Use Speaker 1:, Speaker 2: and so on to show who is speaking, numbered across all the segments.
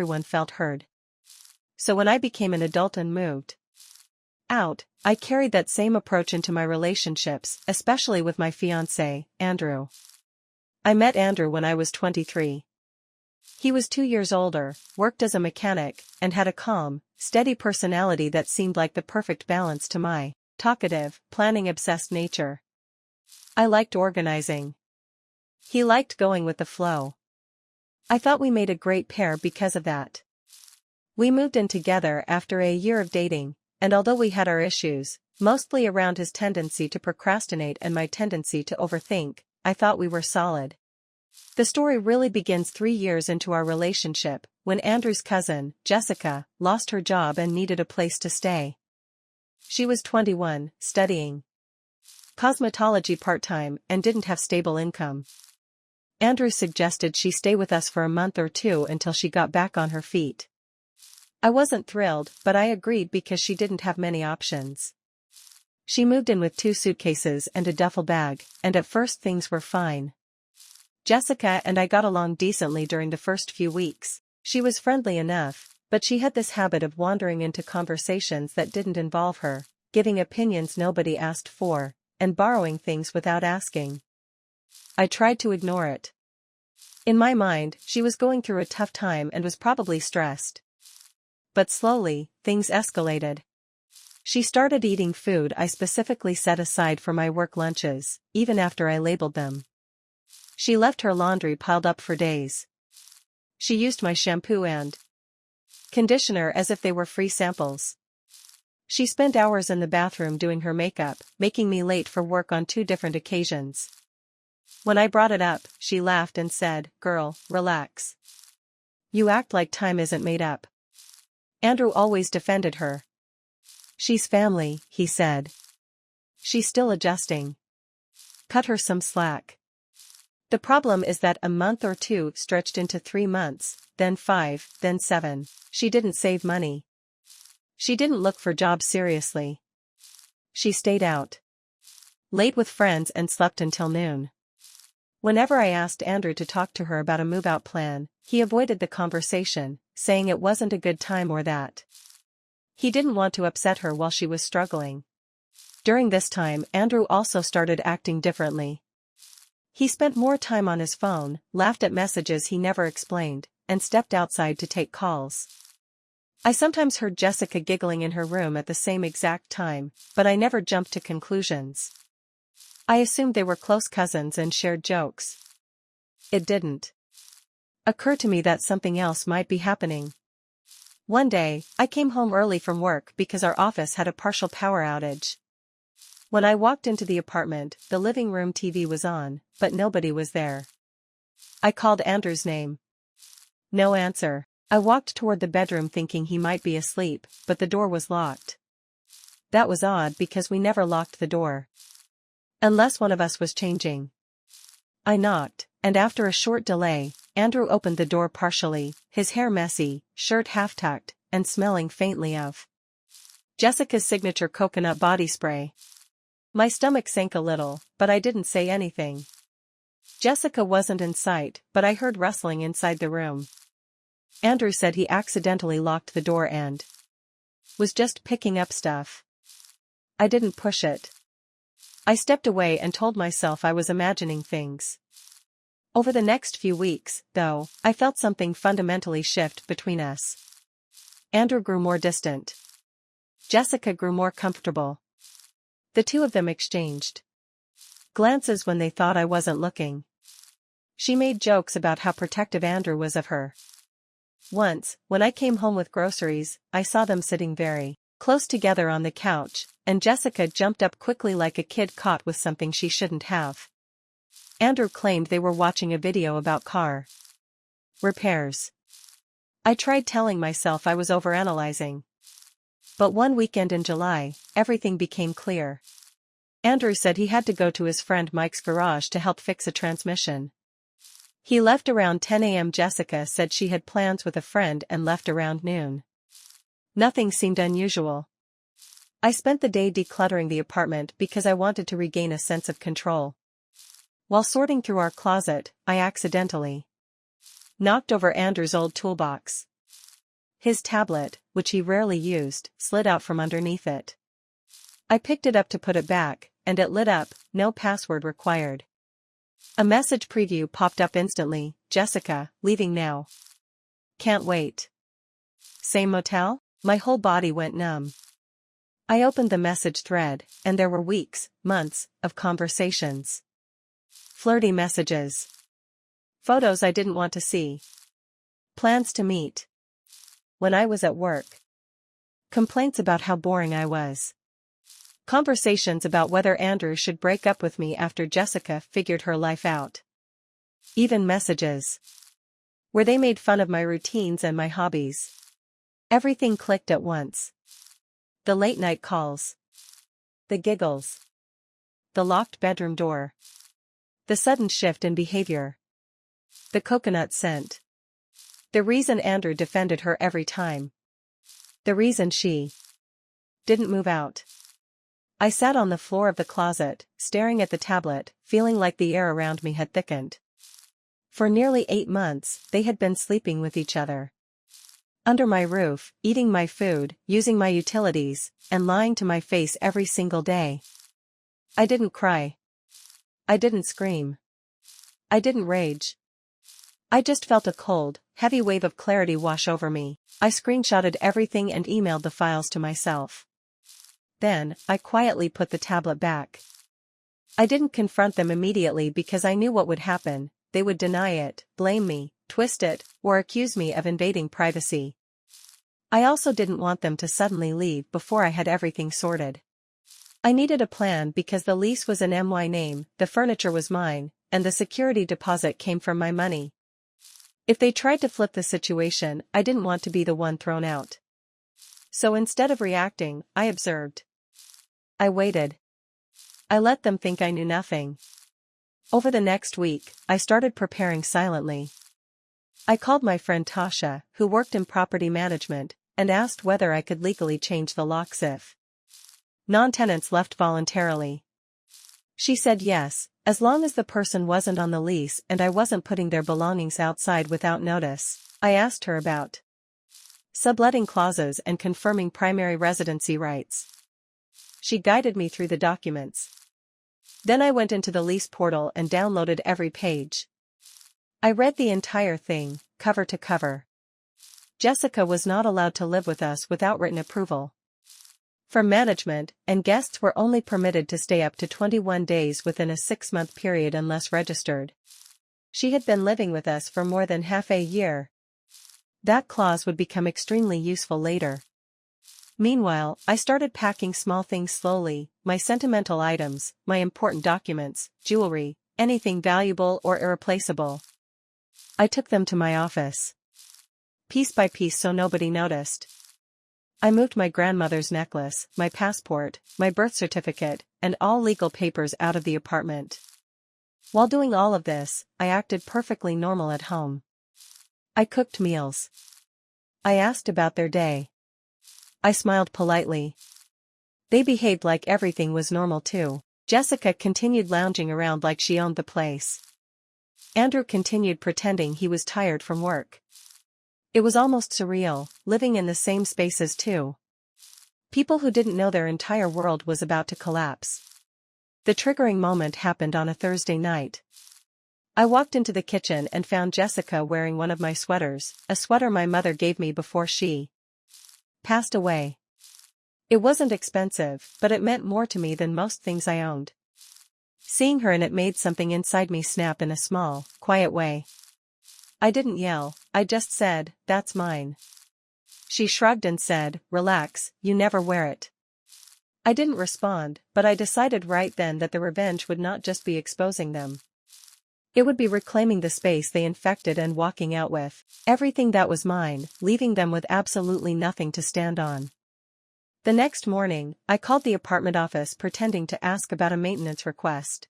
Speaker 1: everyone felt heard. So when I became an adult and moved out, I carried that same approach into my relationships, especially with my fiancé, Andrew. I met Andrew when I was 23. He was 2 years older, worked as a mechanic, and had a calm, steady personality that seemed like the perfect balance to my talkative, planning-obsessed nature. I liked organizing. He liked going with the flow. I thought we made a great pair because of that. We moved in together after a year of dating, and although we had our issues, mostly around his tendency to procrastinate and my tendency to overthink, I thought we were solid. The story really begins 3 years into our relationship, when Andrew's cousin, Jessica, lost her job and needed a place to stay. She was 21, studying cosmetology part-time, and didn't have stable income. Andrew suggested she stay with us for a month or two until she got back on her feet. I wasn't thrilled, but I agreed because she didn't have many options. She moved in with 2 suitcases and a duffel bag, and at first things were fine. Jessica and I got along decently during the first few weeks. She was friendly enough, but she had this habit of wandering into conversations that didn't involve her, giving opinions nobody asked for, and borrowing things without asking. I tried to ignore it. In my mind, she was going through a tough time and was probably stressed. But slowly, things escalated. She started eating food I specifically set aside for my work lunches, even after I labeled them. She left her laundry piled up for days. She used my shampoo and conditioner as if they were free samples. She spent hours in the bathroom doing her makeup, making me late for work on 2 different occasions. When I brought it up, she laughed and said, "Girl, relax. You act like time isn't made up." Andrew always defended her. "She's family," he said. "She's still adjusting. Cut her some slack." The problem is that a month or 2 stretched into 3 months, then 5, then 7. She didn't save money. She didn't look for jobs seriously. She stayed out late with friends and slept until noon. Whenever I asked Andrew to talk to her about a move-out plan, he avoided the conversation, saying it wasn't a good time or that he didn't want to upset her while she was struggling. During this time, Andrew also started acting differently. He spent more time on his phone, laughed at messages he never explained, and stepped outside to take calls. I sometimes heard Jessica giggling in her room at the same exact time, but I never jumped to conclusions. I assumed they were close cousins and shared jokes. It didn't occur to me that something else might be happening. One day, I came home early from work because our office had a partial power outage. When I walked into the apartment, the living room TV was on, but nobody was there. I called Andrew's name. No answer. I walked toward the bedroom thinking he might be asleep, but the door was locked. That was odd because we never locked the door. Unless one of us was changing. I knocked, and after a short delay, Andrew opened the door partially, his hair messy, shirt half-tucked, and smelling faintly of Jessica's signature coconut body spray. My stomach sank a little, but I didn't say anything. Jessica wasn't in sight, but I heard rustling inside the room. Andrew said he accidentally locked the door and was just picking up stuff. I didn't push it. I stepped away and told myself I was imagining things. Over the next few weeks, though, I felt something fundamentally shift between us. Andrew grew more distant. Jessica grew more comfortable. The 2 of them exchanged glances when they thought I wasn't looking. She made jokes about how protective Andrew was of her. Once, when I came home with groceries, I saw them sitting very close together on the couch, and Jessica jumped up quickly like a kid caught with something she shouldn't have. Andrew claimed they were watching a video about car repairs. I tried telling myself I was overanalyzing. But one weekend in July, everything became clear. Andrew said he had to go to his friend Mike's garage to help fix a transmission. He left around 10 a.m. Jessica said she had plans with a friend and left around noon. Nothing seemed unusual. I spent the day decluttering the apartment because I wanted to regain a sense of control. While sorting through our closet, I accidentally knocked over Andrew's old toolbox. His tablet, which he rarely used, slid out from underneath it. I picked it up to put it back, and it lit up, no password required. A message preview popped up instantly, Jessica, leaving now. Can't wait. Same motel? My whole body went numb. I opened the message thread, and there were weeks, months, of conversations. Flirty messages. Photos I didn't want to see. Plans to meet. When I was at work. Complaints about how boring I was. Conversations about whether Andrew should break up with me after Jessica figured her life out. Even messages. Where they made fun of my routines and my hobbies. Everything clicked at once. The late-night calls. The giggles. The locked bedroom door. The sudden shift in behavior. The coconut scent. The reason Andrew defended her every time. The reason she didn't move out. I sat on the floor of the closet, staring at the tablet, feeling like the air around me had thickened. For nearly 8 months, they had been sleeping with each other. Under my roof, eating my food, using my utilities, and lying to my face every single day. I didn't cry. I didn't scream. I didn't rage. I just felt a cold, heavy wave of clarity wash over me. I screenshotted everything and emailed the files to myself. Then, I quietly put the tablet back. I didn't confront them immediately because I knew what would happen. They would deny it, blame me, twist it, or accuse me of invading privacy. I also didn't want them to suddenly leave before I had everything sorted. I needed a plan because the lease was in my name, the furniture was mine, and the security deposit came from my money. If they tried to flip the situation, I didn't want to be the one thrown out. So instead of reacting, I observed. I waited. I let them think I knew nothing. Over the next week, I started preparing silently. I called my friend Tasha, who worked in property management, and asked whether I could legally change the locks if non-tenants left voluntarily. She said yes, as long as the person wasn't on the lease and I wasn't putting their belongings outside without notice. I asked her about subletting clauses and confirming primary residency rights. She guided me through the documents. Then I went into the lease portal and downloaded every page. I read the entire thing, cover to cover. Jessica was not allowed to live with us without written approval from management, and guests were only permitted to stay up to 21 days within a 6-month period unless registered. She had been living with us for more than half a year. That clause would become extremely useful later. Meanwhile, I started packing small things slowly, my sentimental items, my important documents, jewelry, anything valuable or irreplaceable. I took them to my office. Piece by piece so nobody noticed. I moved my grandmother's necklace, my passport, my birth certificate, and all legal papers out of the apartment. While doing all of this, I acted perfectly normal at home. I cooked meals. I asked about their day. I smiled politely. They behaved like everything was normal too. Jessica continued lounging around like she owned the place. Andrew continued pretending he was tired from work. It was almost surreal, living in the same spaces too. People who didn't know their entire world was about to collapse. The triggering moment happened on a Thursday night. I walked into the kitchen and found Jessica wearing one of my sweaters, a sweater my mother gave me before she passed away. It wasn't expensive, but it meant more to me than most things I owned. Seeing her in it made something inside me snap in a small, quiet way. I didn't yell, I just said, "That's mine." She shrugged and said, "Relax, you never wear it." I didn't respond, but I decided right then that the revenge would not just be exposing them. It would be reclaiming the space they infected and walking out with everything that was mine, leaving them with absolutely nothing to stand on. The next morning, I called the apartment office pretending to ask about a maintenance request.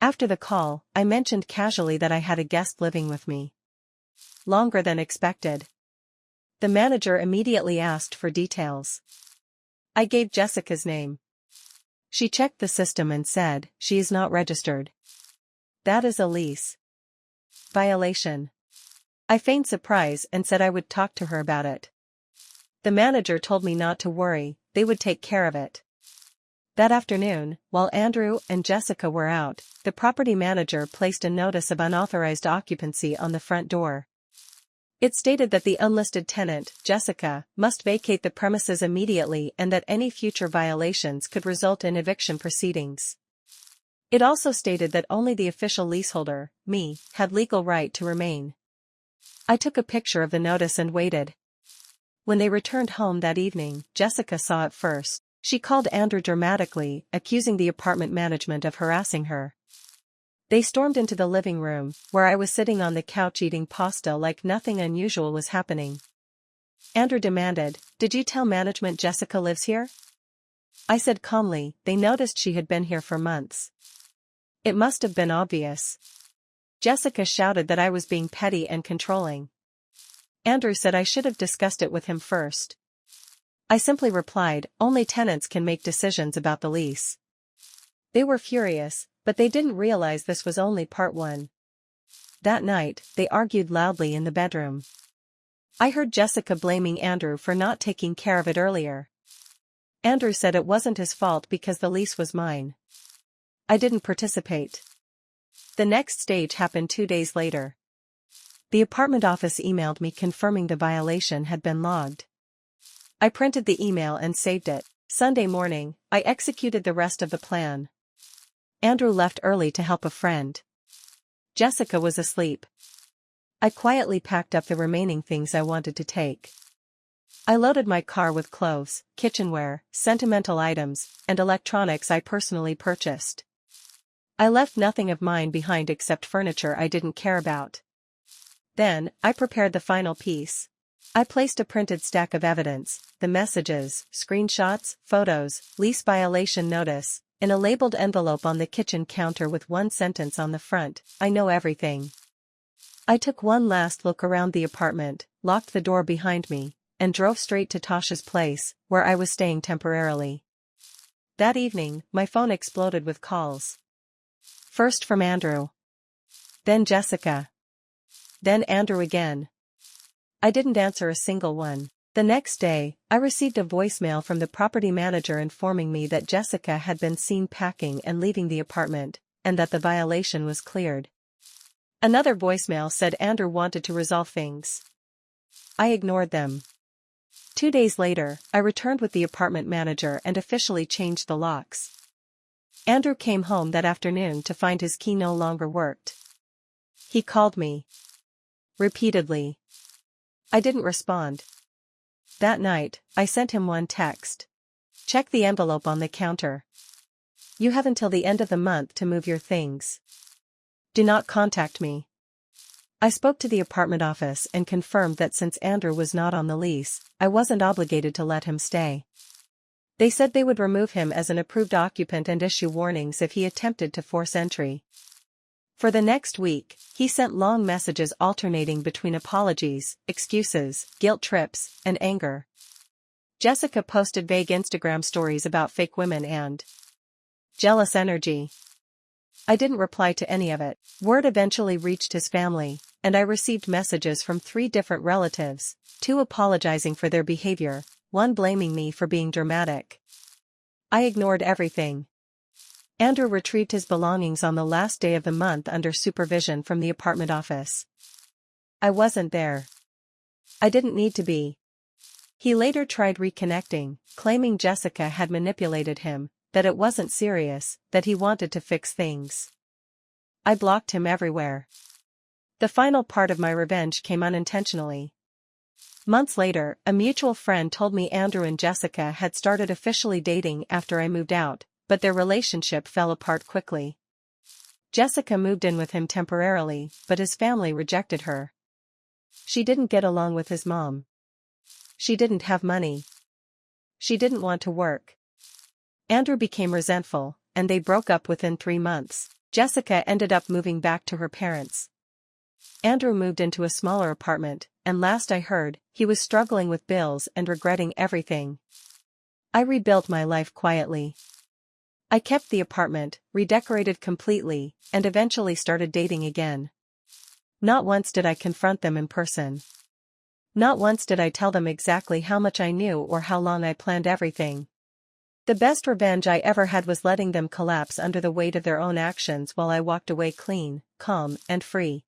Speaker 1: After the call, I mentioned casually that I had a guest living with me. Longer than expected. The manager immediately asked for details. I gave Jessica's name. She checked the system and said, "She is not registered." That is a lease violation. I feigned surprise and said I would talk to her about it. The manager told me not to worry, they would take care of it. That afternoon, while Andrew and Jessica were out, the property manager placed a notice of unauthorized occupancy on the front door. It stated that the unlisted tenant, Jessica, must vacate the premises immediately and that any future violations could result in eviction proceedings. It also stated that only the official leaseholder, me, had legal right to remain. I took a picture of the notice and waited. When they returned home that evening, Jessica saw it first. She called Andrew dramatically, accusing the apartment management of harassing her. They stormed into the living room, where I was sitting on the couch eating pasta like nothing unusual was happening. Andrew demanded, "Did you tell management Jessica lives here?" I said calmly, "They noticed she had been here for months. It must have been obvious." Jessica shouted that I was being petty and controlling. Andrew said I should have discussed it with him first. I simply replied, "Only tenants can make decisions about the lease." They were furious, but they didn't realize this was only part one. That night, they argued loudly in the bedroom. I heard Jessica blaming Andrew for not taking care of it earlier. Andrew said it wasn't his fault because the lease was mine. I didn't participate. The next stage happened 2 days later. The apartment office emailed me confirming the violation had been logged. I printed the email and saved it. Sunday morning, I executed the rest of the plan. Andrew left early to help a friend. Jessica was asleep. I quietly packed up the remaining things I wanted to take. I loaded my car with clothes, kitchenware, sentimental items, and electronics I personally purchased. I left nothing of mine behind except furniture I didn't care about. Then, I prepared the final piece. I placed a printed stack of evidence, the messages, screenshots, photos, lease violation notice, in a labeled envelope on the kitchen counter with one sentence on the front, "I know everything." I took one last look around the apartment, locked the door behind me, and drove straight to Tasha's place, where I was staying temporarily. That evening, my phone exploded with calls. First from Andrew. Then Jessica. Then Andrew again. I didn't answer a single one. The next day, I received a voicemail from the property manager informing me that Jessica had been seen packing and leaving the apartment, and that the violation was cleared. Another voicemail said Andrew wanted to resolve things. I ignored them. 2 days later, I returned with the apartment manager and officially changed the locks. Andrew came home that afternoon to find his key no longer worked. He called me. Repeatedly. I didn't respond. That night, I sent him one text. "Check the envelope on the counter. You have until the end of the month to move your things. Do not contact me." I spoke to the apartment office and confirmed that since Andrew was not on the lease, I wasn't obligated to let him stay. They said they would remove him as an approved occupant and issue warnings if he attempted to force entry. For the next week, he sent long messages alternating between apologies, excuses, guilt trips, and anger. Jessica posted vague Instagram stories about fake women and jealous energy. I didn't reply to any of it. Word eventually reached his family, and I received messages from 3 different relatives, 2 apologizing for their behavior, 1 blaming me for being dramatic. I ignored everything. Andrew retrieved his belongings on the last day of the month under supervision from the apartment office. I wasn't there. I didn't need to be. He later tried reconnecting, claiming Jessica had manipulated him, that it wasn't serious, that he wanted to fix things. I blocked him everywhere. The final part of my revenge came unintentionally. Months later, a mutual friend told me Andrew and Jessica had started officially dating after I moved out, but their relationship fell apart quickly. Jessica moved in with him temporarily, but his family rejected her. She didn't get along with his mom. She didn't have money. She didn't want to work. Andrew became resentful, and they broke up within 3 months. Jessica ended up moving back to her parents. Andrew moved into a smaller apartment, and last I heard, he was struggling with bills and regretting everything. I rebuilt my life quietly. I kept the apartment, redecorated completely, and eventually started dating again. Not once did I confront them in person. Not once did I tell them exactly how much I knew or how long I planned everything. The best revenge I ever had was letting them collapse under the weight of their own actions while I walked away clean, calm, and free.